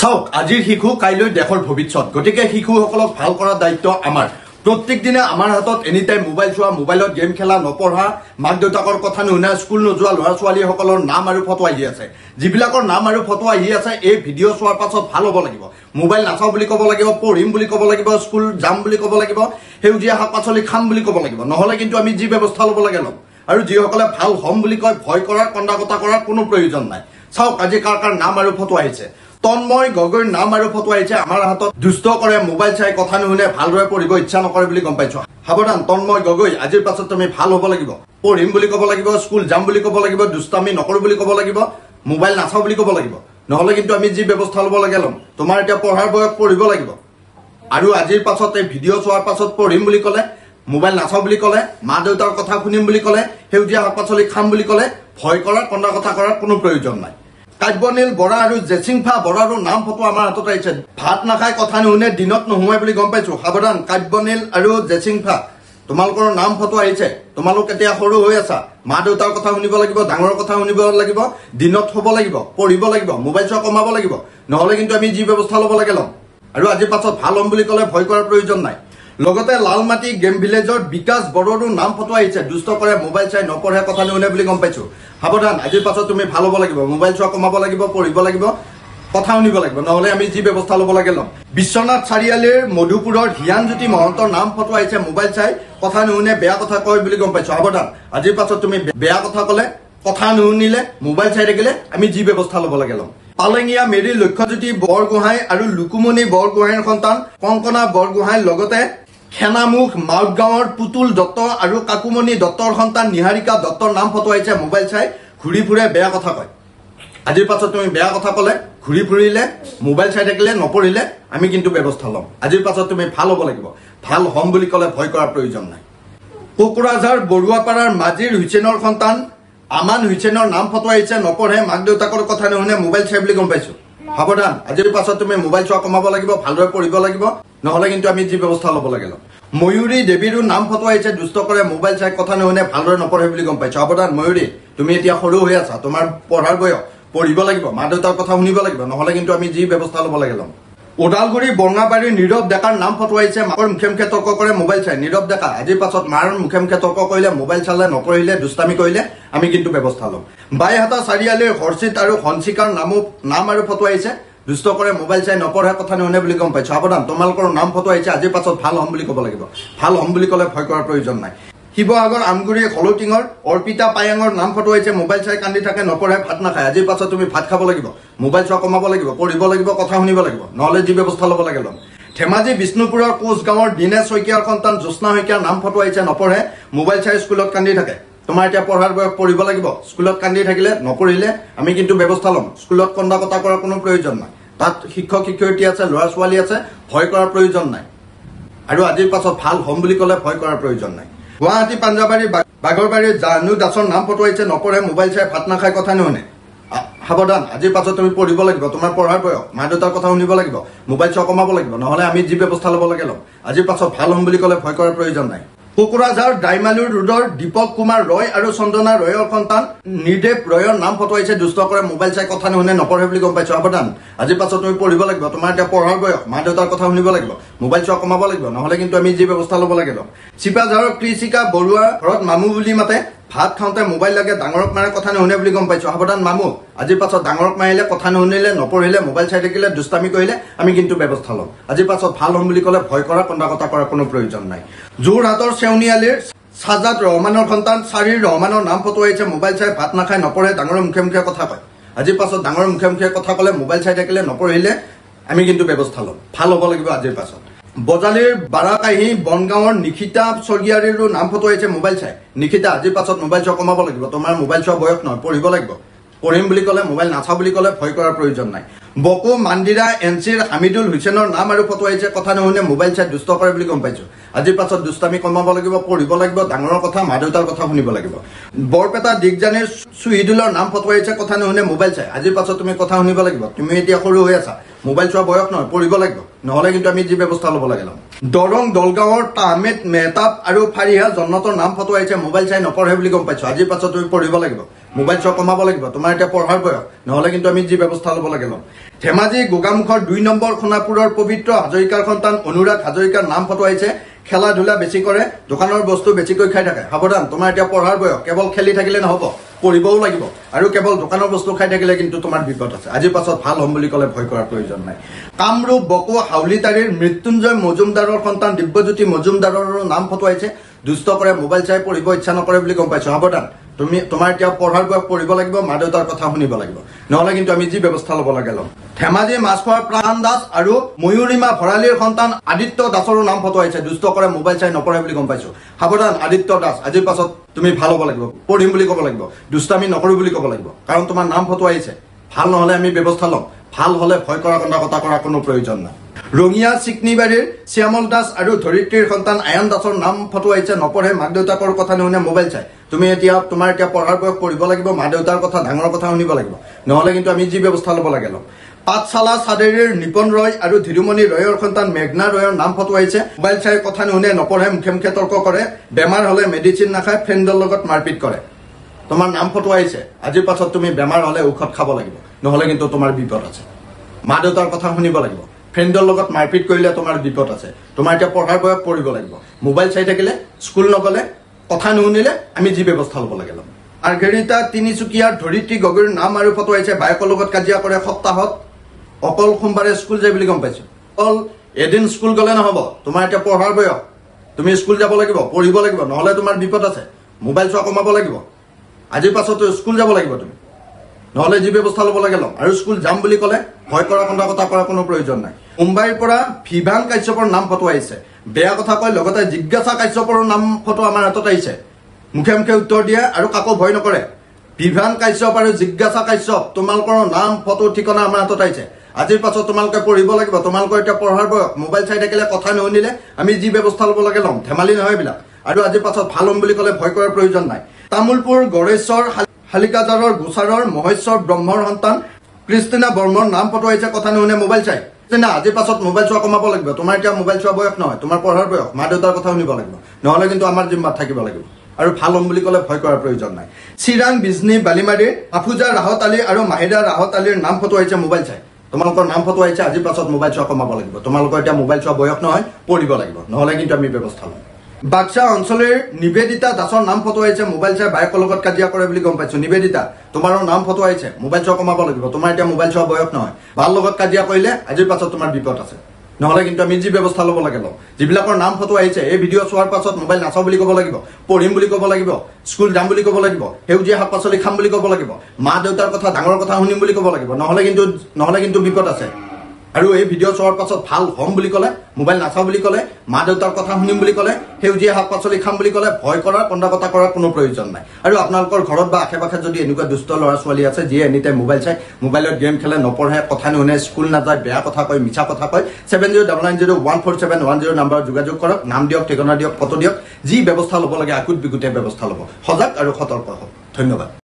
চাওক আজিৰ শিশু কাইলৈ দেশৰ ভৱিষ্যত গতিকে শিশুসকলক ভাল কৰাৰ দায়িত্ব আমাৰ প্ৰত্যেক দিনে আমাৰ হাতত এনি টাইম মোবাইল চোৱা মোবাইলত গেম খেলা নপঢ়া মাক দেউতাকৰ কথা নুশুনা স্কুল নোযোৱা ল'ৰা ছোৱালীসকলৰ নাম আৰু ফটো আহি আছে যিবিলাকৰ নাম আৰু ফটো আহি আছে এই ভিডিঅ' চোৱাৰ পাছত ভাল হ'ব লাগিব মোবাইল নাচাও বুলি ক'ব লাগিব পঢ়িম বুলি ক'ব লাগিব স্কুল যাম বুলি ক'ব লাগিব সেউজীয়া শাক পাচলি খাম বুলি ক'ব লাগিব নহলে কিন্তু আমি যি ব্যৱস্থা ল'ব লাগে ল'ম আৰু যিসকলে ভাল হ'ম বুলি কয় ভয় কৰাৰ কণ্ডাকটা কৰাৰ কোনো প্ৰয়োজন নাই চাওক আজি কাৰ নাম আৰু ফটো আহিছে তন্ময় গগৈৰ নাম আৰু ফটো আহিছে আমাৰ হাতত দুষ্ট কৰে মোবাইল চাই কথা নুশুনে ভালদৰে পঢ়িব ইচ্ছা নকৰে বুলি গম পাইছো সাৱধান তন্ময় গগৈ আজিৰ পাছত তুমি ভাল হ'ব লাগিব পঢ়িম বুলি ক'ব লাগিব স্কুল যাম বুলি ক'ব লাগিব দুষ্টামি নকৰো বুলি ক'ব লাগিব মোবাইল নাচাও বুলি ক'ব লাগিব নহলে কিন্তু আমি যি ব্যৱস্থা ল'ব লাগে ল'ম তোমাৰ এতিয়া পঢ়াৰ বয়স পঢ়িব লাগিব আৰু আজিৰ পাছত এই ভিডিঅ' চোৱাৰ পাছত পঢ়িম বুলি ক'লে মোবাইল নাচাও বুলি ক'লে মা দেউতাৰ কথা শুনিম বুলি ক'লে সেউজীয়া শাক পাচলি খাম বুলি ক'লে ভয় কৰাৰ কন্দা কথা কৰাৰ কোনো প্ৰয়োজন নাই কাব্যনীল বৰা আৰু জেচিংফা বৰাৰ নাম ফটো আমাৰ হাতত আহিছে ভাত নাখায় কথা নুশুনে দিনত নোহোমাই বুলি গম পাইছো সাৱধান কাব্যনীল আৰু জেচিংফা তোমালোকৰ নাম ফটো আহিছে তোমালোক এতিয়া সৰু হৈ আছা মা দেউতাৰ কথা শুনিব লাগিব ডাঙৰৰ কথা শুনিব লাগিব দিনত হ'ব লাগিব পঢ়িব লাগিব মোবাইল চোৱা কমাব লাগিব নহলে কিন্তু আমি যি ব্যৱস্থা ল'ব লাগে ল'ম আৰু আজিৰ পাছত ভাল হ'ম বুলি ক'লে ভয় কৰাৰ প্ৰয়োজন নাই লগতে লালমাটি গেম ভিলেজৰ বিকাশ বড়োৰো নাম ফটো আহিছে দুষ্ট কৰে মোবাইল চাই নপঢ়ে কথা নুশুনে বুলি গম পাইছো সাৱধান আজিৰ পাছত তুমি ভাল হ'ব লাগিব মোবাইল চোৱা কমাব লাগিব পঢ়িব লাগিব কথা শুনিব লাগিব নহলে আমি যি ব্যৱস্থা ল'ব লাগে ল'ম বিশ্বনাথ চাৰিআলিৰ মধুপুৰৰ হিয়ানজ্যোতি মহন্তৰ নাম ফটো আহিছে মোবাইল চাই কথা নুশুনে বেয়া কথা কয় বুলি গম পাইছো সাৱধান আজিৰ পাছত তুমি বেয়া কথা ক'লে কথা নুশুনিলে মোবাইল চাই থাকিলে আমি যি ব্যৱস্থা ল'ব লাগে ল'ম পালেঙীয়া মেৰী লক্ষ্যজ্যোতি বৰগোহাঁই আৰু লুকুমণি বৰগোহাঁইৰ সন্তান কংকনা বৰগোহাঁইৰ লগতে খেনামুখ মাউগাঁৱৰ পুতুল দত্ত আৰু কাকুমণি দত্তৰ সন্তান নিহাৰিকা দত্তৰ নাম ফটো আহিছে মোবাইল চাই ঘূৰি ফুৰে বেয়া কথা কয় আজিৰ পাছত তুমি বেয়া কথা ক'লে ঘূৰি ফুৰিলে মোবাইল চাই থাকিলে নপঢ়িলে আমি কিন্তু ব্যৱস্থা ল'ম আজিৰ পাছত তুমি ভাল হ'ব লাগিব ভাল হ'ম বুলি ক'লে ভয় কৰাৰ প্ৰয়োজন নাই কোকৰাঝাৰ বৰুৱাপাৰাৰ মাজিৰ হুছেইনৰ সন্তান আমান হুছেইনৰ নাম ফটো আহিছে নপঢ়ে মাক দেউতাকৰ কথা নুশুনে মোবাইল চাই বুলি গম পাইছো সাৱধান আজিৰ পাছত তুমি মোবাইল চোৱা কমাব লাগিব ভালদৰে পঢ়িব লাগিব নহলে কিন্তু আমি যি ব্যৱস্থা ল'ব লাগে ল'ম ময়ূৰী দেৱীৰো নাম ফটো আহিছে দুষ্ট কৰে মোবাইল চাই কথা নুশুনে ভালদৰে নপঢ়ে বুলি গম পাইছো সাৱধান ময়ূৰী তুমি এতিয়া সৰু হৈ আছা তোমাৰ পঢ়াৰ বয়স পঢ়িব লাগিব মা দেউতাৰ কথা শুনিব লাগিব নহলে কিন্তু আমি যি ব্যৱস্থা ল'ব লাগে ল'ম ওদালগুৰি বঙাবাৰীৰ নীৰৱ ডেকাৰ নাম ফটো আহিছে মাকৰ মুখে মুখে তৰ্ক কৰে মোবাইল চাই নীৰৱ ডেকা আজিৰ পাছত মাৰ মুখে মুখে তৰ্ক কৰিলে মোবাইল চালে নপঢ়িলে দুষ্টামি কৰিলে আমি কিন্তু ব্যৱস্থা ল'ম বাইহাটা চাৰিআলিৰ হৰ্ষিত আৰু হঞ্চিকাৰ নাম আৰু ফটো আহিছে দুষ্ট কৰে মোবাইল চাই নপঢ়ে কথা নুশুনে বুলি গম পাইছো সাৱধান তোমালোকৰ নাম ফটো আহিছে আজিৰ পাছত ভাল হ'ম বুলি ক'ব লাগিব ভাল হ'ম বুলি ক'লে ভয় কৰাৰ প্ৰয়োজন নাই শিৱসাগৰ আমগুৰি হলৌটিঙৰ অৰ্পিতা পায়াঙৰ নাম ফটো আহিছে মোবাইল চাই কান্দি থাকে নপঢ়ে ভাত নাখায় আজিৰ পাছত তুমি ভাত খাব লাগিব মোবাইল চোৱা কমাব লাগিব পঢ়িব লাগিব কথা শুনিব লাগিব নহলে যি ব্যৱস্থা ল'ব লাগে ল'ম ধেমাজি বিষ্ণুপুৰৰ কোচগাঁৱৰ দীনেশ শইকীয়াৰ সন্তান জ্যোৎস্না শইকীয়াৰ নাম ফটো আহিছে নপঢ়ে মোবাইল চাই স্কুলত কান্দি থাকে তোমাৰ এতিয়া পঢ়াৰ বয়স পঢ়িব লাগিব স্কুলত কান্দি থাকিলে নপঢ়িলে আমি কিন্তু ব্যৱস্থা ল'ম স্কুলত কন্দা কটা কৰাৰ কোনো প্ৰয়োজন নাই তাত শিক্ষক শিক্ষয়িত্ৰী আছে ল'ৰা ছোৱালী আছে ভয় কৰাৰ প্ৰয়োজন নাই আৰু আজিৰ পাছত ভাল হ'ম বুলি ক'লে ভয় কৰাৰ প্ৰয়োজন নাই গুৱাহাটী পাঞ্জাবাৰীৰ বাগৰবাৰীৰ জানু দাসৰ নাম ফটো আহিছে নপঢ়ে মোবাইল চাই ভাত নাখায় কথা নুশুনে সাৱধান আজিৰ পাছত তুমি পঢ়িব লাগিব তোমাৰ পঢ়াৰ বয়স মা দেউতাৰ কথা শুনিব লাগিব মোবাইল চোৱা কমাব লাগিব নহলে আমি যি ব্যৱস্থা ল'ব লাগে ল'ম আজিৰ পাছত ভাল হ'ম বুলি ক'লে ভয় কৰাৰ প্ৰয়োজন নাই কোকৰাঝাৰ ডাইমালুৰ ৰোডৰ দীপক কুমাৰ ৰয় আৰু চন্দনা ৰয়ৰ সন্তান নিৰ্দেৱ ৰয়ৰ নাম ফটো আহিছে দুষ্ট কৰে মোবাইল চাই কথা নুশুনে নপঢ়ে বুলি গম পাইছো সাৱধান আজিৰ পাছত তুমি পঢ়িব লাগিব তোমাৰ এতিয়া পঢ়াৰ বয়স মা দেউতাৰ কথা শুনিব লাগিব মোবাইল চোৱা কমাব লাগিব নহলে কিন্তু আমি যি ব্যৱস্থা ল'ব লাগে ল'ম চিপাঝাৰৰ কৃষিকা বৰুৱা ঘৰত মামু বুলি মাতে ভাত খাওঁতে মোবাইল লাগে ডাঙৰক মাৰে কথা নুশুনে বুলি গম পাইছো সাৱধান মামু আজিৰ পাছত ডাঙৰক মাৰিলে কথা নুশুনিলে নপঢ়িলে মোবাইল চাই থাকিলে দুষ্টামি কৰিলে আমি কিন্তু ব্যৱস্থা ল'ম আজিৰ পাছত ভাল হ'ম বুলি ক'লে ভয় কৰা কন্দা কটা কৰাৰ কোনো প্ৰয়োজন নাই যোৰহাটৰ চেউনিয়ালিৰ সাজাদ ৰহমানৰ সন্তান চাৰিৰ ৰহমানৰ নাম ফটো আহিছে মোবাইল চাই ভাত নাখায় নপঢ়ে ডাঙৰৰ মুখে মুখে কথা কয় আজিৰ পাছত ডাঙৰৰ মুখে মুখে কথা ক'লে মোবাইল চাই থাকিলে নপঢ়িলে আমি কিন্তু ব্যৱস্থা ল'ম ভাল হ'ব লাগিব আজিৰ পাছত বজালীৰ বাৰাকাহি বনগাঁৱৰ নিশিতা স্বৰ্গীয়াৰীৰো নাম ফটো আহিছে মোবাইল চাই নিশিতা আজিৰ পাছত মোবাইল চোৱা কমাব লাগিব তোমাৰ মোবাইল চোৱা বয়স নহয় পঢ়িব লাগিব পঢ়িম বুলি ক'লে মোবাইল নাচাওঁ বুলি ক'লে ভয় কৰাৰ প্ৰয়োজন নাই বকো মান্দিৰা এনচিৰ হামিদুল হুছেইনৰ নাম আৰু ফটো আহিছে কথা নুশুনে মোবাইল চাই দুষ্ট কৰে বুলি গম পাইছো আজিৰ পাছত দুষ্টামি কমাব লাগিব পঢ়িব লাগিব ডাঙৰৰ কথা মা দেউতাৰ কথা শুনিব লাগিব বৰপেটা দিগজানীৰ সুহিদুলৰ নাম ফটো আহিছে কথা নুশুনে মোবাইল চাই আজিৰ পাছত তুমি কথা শুনিব লাগিব তুমি এতিয়া সৰু হৈ আছা মোবাইল চোৱা বয়স নহয় পঢ়িব লাগিব নহলে কিন্তু আমি যি ব্যৱস্থা ল'ব লাগে ল'ম দৰং দলগাঁৱৰ তাহমেদ মেহতাব আৰু ফাৰিহা জন্নতৰ নাম ফটো আহিছে মোবাইল চাই নপঢ়ে বুলি গম পাইছো আজিৰ পাছত তুমি পঢ়িব লাগিব মোবাইল চোৱা কমাব লাগিব তোমাৰ এতিয়া পঢ়াৰ বয়স নহলে কিন্তু আমি যি ব্যৱস্থা ল'ব লাগে ল'ম ধেমাজি গোগামুখৰ 2 নম্বৰ খনাপুৰৰ পবিত্ৰ হাজৰিকাৰ সন্তান অনুৰাগ হাজৰিকাৰ নাম ফটো আহিছে খেলা ধুলা বেছি কৰে দোকানৰ বস্তু বেছিকৈ খাই থাকে সাৱধান তোমাৰ এতিয়া পঢ়াৰ বয়স কেৱল খেলি থাকিলে নহব পঢ়িবও লাগিব আৰু কেৱল দোকানৰ বস্তু খাই থাকিলে কিন্তু তোমাৰ বিপদ আছে আজিৰ পাছত ভাল হ'ম বুলি ক'লে ভয় কৰাৰ প্ৰয়োজন নাই কামৰূপ বকো হাউলিতাৰীৰ মৃত্যুঞ্জয় মজুমদাৰৰ সন্তান দিব্যজ্যোতি মজুমদাৰৰ নাম ফটো আহিছে দুষ্ট কৰে মোবাইল চাই পঢ়িব ইচ্ছা নকৰে বুলি গম পাইছো সাৱধান তুমি তোমাৰ এতিয়া পঢ়াৰ বয়স পঢ়িব লাগিব মা দেউতাৰ কথা শুনিব লাগিব নহলে কিন্তু আমি যি ব্যৱস্থা ল'ব লাগে ল'ম ধেমাজি মাছখোৱাৰ প্ৰাণ দাস আৰু ময়ূৰিমা ভৰালীৰ সন্তান আদিত্য দাসৰ নাম ফটো আহিছে দুষ্ট কৰে মোবাইল চাই নপঢ়ে বুলি গম পাইছো সাৱধান আদিত্য দাস আজিৰ পাছত তুমি ভাল হ'ব লাগিব পঢ়িম বুলি ক'ব লাগিব দুষ্টামি নকৰো বুলি ক'ব লাগিব কাৰণ তোমাৰ নাম ফটো আহিছে ভাল নহলে আমি ব্যৱস্থা ল'ম ভাল হলে ভয় কৰা কথা কৰা কোনো প্ৰয়োজন নাই ৰঙিয়া চিকনিবাৰীৰ শ্যামল দাস আৰু ধৰিত্ৰীৰ সন্তান আয়ন দাসৰ নাম ফটো আহিছে নপঢ়ে মাক দেউতাকৰ কথা নুশুনে মোবাইল চাই তুমি এতিয়া তোমাৰ এতিয়া পঢ়াৰ বয়স পঢ়িব লাগিব মা দেউতাৰ কথা ডাঙৰ কথা শুনিব লাগিব নহলে কিন্তু আমি যি ব্যৱস্থা ল'ব লাগে ল'ম পাঠশালা চাদেৰীৰ নিপন ৰয় আৰু ধীৰুমণি ৰয়ৰ সন্তান মেঘনা ৰয়ৰ নাম ফটো আহিছে মোবাইল চাই কথা নুশুনে নপঢ়ে মুখে তৰ্ক কৰে বেমাৰ হলে মেডিচিন নাখায় ফ্ৰেণ্ডৰ লগত মাৰপিট কৰে তোমাৰ নাম ফটো আহিছে আজিৰ পাছত তুমি বেমাৰ হলে ঔষধ খাব লাগিব নহলে কিন্তু তোমাৰ বিপদ আছে মা দেউতাৰ কথা শুনিব লাগিব ফ্ৰেণ্ডৰ লগত মাৰপিট কৰিলে তোমাৰ বিপদ আছে তোমাৰ এতিয়া পঢ়াৰ বয়স পঢ়িব লাগিব মোবাইল চাই থাকিলে স্কুল নগলে কথা নুশুনিলে আমি যি ব্যৱস্থা ল'ব লাগে ল'ম মাৰ্ঘেৰিটা তিনিচুকীয়াৰ ধৰিত্ৰী গগৈৰ নাম আৰু ফটো আহিছে বায়েকৰ লগত কাজিয়া কৰে সপ্তাহত অকল সোমবাৰে স্কুল যায় বুলি গম পাইছো অকল এদিন স্কুল গলে নহব তোমাৰ এতিয়া পঢ়াৰ বয়স তুমি স্কুল যাব লাগিব পঢ়িব লাগিব নহলে তোমাৰ বিপদ আছে মোবাইল চোৱা কমাব লাগিব আজিৰ পাছত স্কুল যাব লাগিব তুমি নহলে যি ব্যৱস্থা ল'ব লাগে ল'ম আৰু স্কুল যাম বুলি ক'লে ভয় কৰা কথা কৰা কোনো প্ৰয়োজন নাই মুম্বাইৰ পৰা ভিভান কাশ্যপৰ নাম ফটো আহিছে বেয়া কথা কয় লগতে জিজ্ঞাসা কাশ্যপৰ নাম ফটো আমাৰ হাতত আহিছে মুখে উত্তৰ দিয়ে আৰু কাকো ভয় নকৰে ভিভান কাশ্যপ আৰু জিজ্ঞাসা কাশ্যপ তোমালোকৰ নাম ফটো ঠিকনা আমাৰ হাতত আহিছে আজিৰ পাছত তোমালোকে পঢ়িব লাগিব তোমালোকৰ এতিয়া পঢ়াৰ বয়স মোবাইল চাই থাকিলে কথা নুশুনিলে আমি যি ব্যৱস্থা ল'ব লাগে ল'ম ধেমালি নহয় এইবিলাক আৰু আজিৰ পাছত ভাল হ'ম বুলি ক'লে ভয় কৰাৰ প্ৰয়োজন নাই তামুলপুৰ গড়েশ্বৰ হালিকাজাৰৰ গোচাৰৰ মহেশ্বৰ ব্ৰহ্মৰ সন্তান ক্ৰিষ্টিনা বৰ্মৰ নাম ফটো আহিছে কথা নুশুনে মোবাইল চাই আজিৰ পাছত মোবাইল চোৱা কমাব লাগিব তোমাৰ এতিয়া মোবাইল চোৱা বয়স নহয় তোমাৰ পঢ়াৰ বয়স মা দেউতাৰ কথা শুনিব লাগিব নহলে কিন্তু আমাৰ জিম্মাত থাকিব লাগিব আৰু ভাল হ'ম বুলি ক'লে ভয় কৰাৰ প্ৰয়োজন নাই চিৰাং বিজনী বালিমাৰীৰ আফুজা ৰাহত আলী আৰু মাহিদা ৰাহত আলীৰ নাম ফটো আহিছে মোবাইল চাই তোমালোকৰ নাম ফটো আহিছে আজিৰ পাছত মোবাইল চোৱা কমাব লাগিব তোমালোকৰ এতিয়া মোবাইল চোৱা বয়স নহয় পঢ়িব লাগিব নহলে কিন্তু আমি ব্যৱস্থা ল'ম বাক্সা অঞ্চলৰ নিবেদিতা দাসৰ নাম ফটো আহিছে মোবাইল চাই বায়েকৰ লগত কাজিয়া কৰে বুলি গম পাইছো নিবেদিতা তোমাৰো নাম ফটো আহিছে মোবাইল চোৱা কমাব লাগিব তোমাৰ এতিয়া মোবাইল চোৱা বয়স নহয় ভাল লগত কাজিয়া কৰিলে আজিৰ পাছত তোমাৰ বিপদ আছে নহলে কিন্তু আমি যি ব্যৱস্থা ল'ব লাগে ল'ম যিবিলাকৰ নাম ফটো আহিছে এই ভিডিঅ' চোৱাৰ পাছত মোবাইল নাচাওঁ বুলি ক'ব লাগিব পঢ়িম বুলি ক'ব লাগিব স্কুল যাম বুলি ক'ব লাগিব সেউজীয়া শাক পাচলি খাম বুলি ক'ব লাগিব মা দেউতাৰ কথা ডাঙৰ কথা শুনিম বুলি ক'ব লাগিব নহলে কিন্তু বিপদ আছে আৰু এই ভিডিঅ' চোৱাৰ পাছত ভাল হ'ম বুলি ক'লে মোবাইল নাচাওঁ বুলি ক'লে মা দেউতাৰ কথা শুনিম বুলি ক'লে সেউজীয়া শাক পাচলি খাম বুলি ক'লে ভয় কৰাৰ কথা কৰাৰ কোনো প্ৰয়োজন নাই আৰু আপোনালোকৰ ঘৰত বা আশে পাশে যদি এনেকুৱা দুষ্ট ল'ৰা ছোৱালী আছে যিয়ে এনিটাইম মোবাইল চাই মোবাইলত গেম খেলে নপঢ়ে কথা নুশুনে স্কুল নাযায় বেয়া কথা কয় মিছা কথা কয় 7099014710 নম্বৰত যোগাযোগ কৰক নাম দিয়ক ঠিকনা দিয়ক ফটো দিয়ক যি ব্যৱস্থা ল'ব লাগে আকুট বিকুটে ব্যৱস্থা ল'ব সজাগ আৰু সতৰ্ক হওক ধন্যবাদ